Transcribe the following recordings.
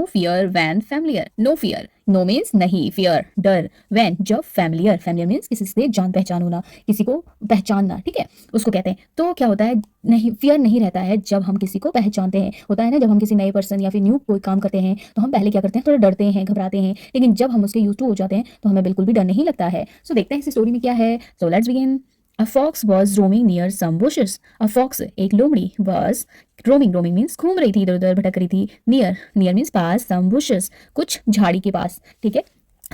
fear when familiar. No fear. No means नहीं, fear डर, when जब familiar. Familiar means किसी से जान पहचान होना, किसी को पहचानना, ठीक है, उसको कहते हैं। तो क्या होता है, नहीं fear नहीं रहता है जब हम किसी को पहचानते हैं। होता है ना, जब हम किसी नए पर्सन या फिर न्यू कोई काम करते हैं तो हम पहले क्या करते हैं, थोड़ा डरते हैं, घबराते हैं, लेकिन जब हम उसके यूज टू हो जाते हैं तो हमें बिल्कुल भी डर नहीं लगता है। सो देखते हैं इस स्टोरी में क्या है। So let's begin. A fox was roaming near some bushes. A fox, एक लोमड़ी, was roaming. Roaming means घूम रही थी, इधर उधर भटक रही थी. Near means पास, some bushes, कुछ झाड़ी के पास, ठीक है।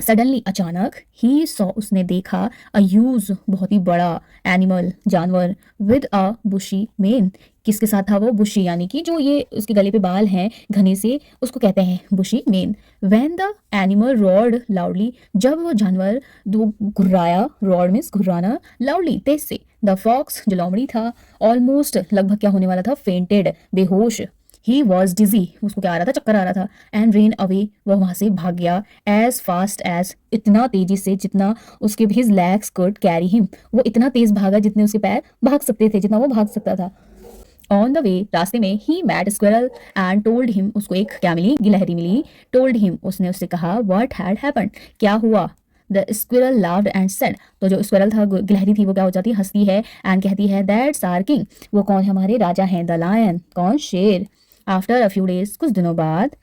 सडनली, अचानक, ही सॉ, उसने देखा, अ ह्यूज, बहुत ही बड़ा, एनिमल, जानवर, विद अ बुशी मेन, किसके साथ था वो, बुशी यानी कि जो ये उसके गले पे बाल हैं घने से, उसको कहते हैं bushy mane. When the animal roared loudly, जब वो जानवर घुर्राया, रॉर्ड मीन्स घुर्राना, लाउडली तेज से, द फॉक्स जो लोमड़ी था, ऑलमोस्ट लगभग क्या होने वाला था, फेंटेड, बेहोश, ही वॉज डिजी, उसको क्या आ रहा था, चक्कर आ रहा था, एंड रेन अवे, वह वहां से भाग गया, एज फास्ट एज, इतना तेजी से जितना उसके his legs could carry him, वो इतना तेज भागा जितने उसके पैर भाग सकते थे, जितना वो भाग सकता था। ऑन द वे, रास्ते में, he met squirrel and told him, उसको एक क्या मिली, गिलहरी मिली, टोल्ड हिम, उसने उससे कहा, व्हाट हैड हैपेंड, क्या हुआ। द स्क्विरल लाव्ड एंड सेड, तो जो स्क्विरल था, गिलहरी थी, वो क्या हो जाती है, हंसती है, एंड कहती है, दैट्स आवर किंग, वो कौन है, हमारे राजा हैं, द लायन, कौन, शेर। आफ्टर अ फ्यू डेज, कुछ दिनों बाद,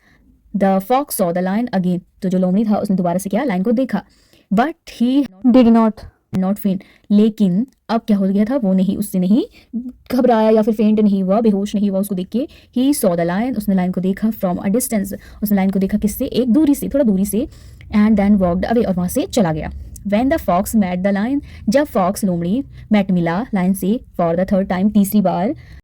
the fox saw the lion again, तो जो लोमड़ी था उसने दोबारा से क्या, लायन को देखा, बट ही डिड नॉट फेंट, लेकिन अब क्या हो गया था, वो नहीं, उससे नहीं घबराया या फिर फेंट नहीं हुआ, बेहोश नहीं हुआ उसको देख के। ही सॉ द लायन, उसने लायन को देखा, फ्रॉम अ डिस्टेंस, उसने लायन को देखा किससे, एक दूरी से, थोड़ा दूरी से, एंड देन वॉकड अवे, और वहां से चला गया। When the fox met the lion, जब फॉक्स लोमड़ी मेट मिला लायन से, फॉर द थर्ड टाइम, तीसरी बार,